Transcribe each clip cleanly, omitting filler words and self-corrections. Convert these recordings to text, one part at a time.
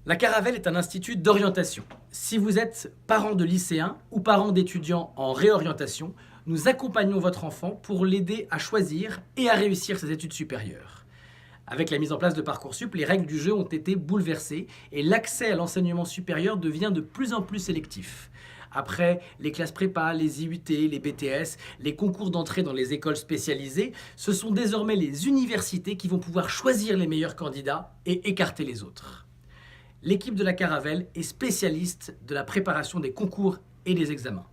La Caravelle est un institut d'orientation. Si vous êtes parent de lycéens ou parent d'étudiants en réorientation, nous accompagnons votre enfant pour l'aider à choisir et à réussir ses études supérieures. Avec la mise en place de Parcoursup, les règles du jeu ont été bouleversées et l'accès à l'enseignement supérieur devient de plus en plus sélectif. Après les classes prépa, les IUT, les BTS, les concours d'entrée dans les écoles spécialisées, ce sont désormais les universités qui vont pouvoir choisir les meilleurs candidats et écarter les autres. L'équipe de la Caravelle est spécialiste de la préparation des concours et des examens.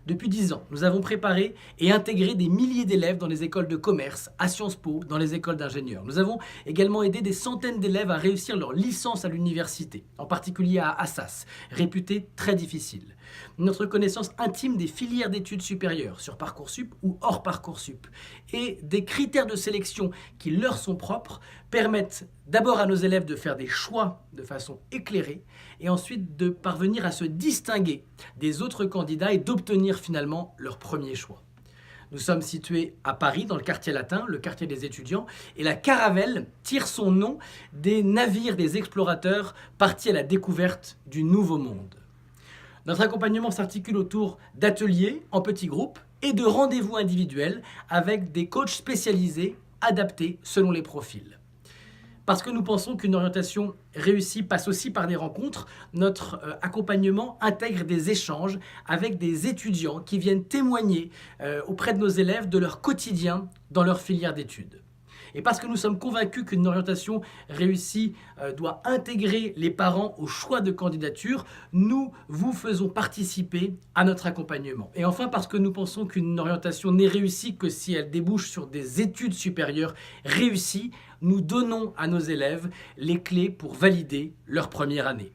Depuis 10 ans, nous avons préparé et intégré des milliers d'élèves dans les écoles de commerce, à Sciences Po, dans les écoles d'ingénieurs. Nous avons également aidé des centaines d'élèves à réussir leur licence à l'université, en particulier à Assas, réputée très difficile. Notre connaissance intime des filières d'études supérieures sur Parcoursup ou hors Parcoursup et des critères de sélection qui leur sont propres permettent d'abord à nos élèves de faire des choix de façon éclairée et ensuite de parvenir à se distinguer des autres candidats et d'obtenir finalement leur premier choix. Nous sommes situés à Paris, dans le quartier latin, le quartier des étudiants, et la Caravelle tire son nom des navires des explorateurs partis à la découverte du Nouveau Monde. Notre accompagnement s'articule autour d'ateliers en petits groupes et de rendez-vous individuels avec des coachs spécialisés adaptés selon les profils. Parce que nous pensons qu'une orientation réussie passe aussi par des rencontres, notre accompagnement intègre des échanges avec des étudiants qui viennent témoigner auprès de nos élèves de leur quotidien dans leur filière d'études. Et parce que nous sommes convaincus qu'une orientation réussie doit intégrer les parents au choix de candidature, nous vous faisons participer à notre accompagnement. Et enfin, parce que nous pensons qu'une orientation n'est réussie que si elle débouche sur des études supérieures réussies, nous donnons à nos élèves les clés pour valider leur première année.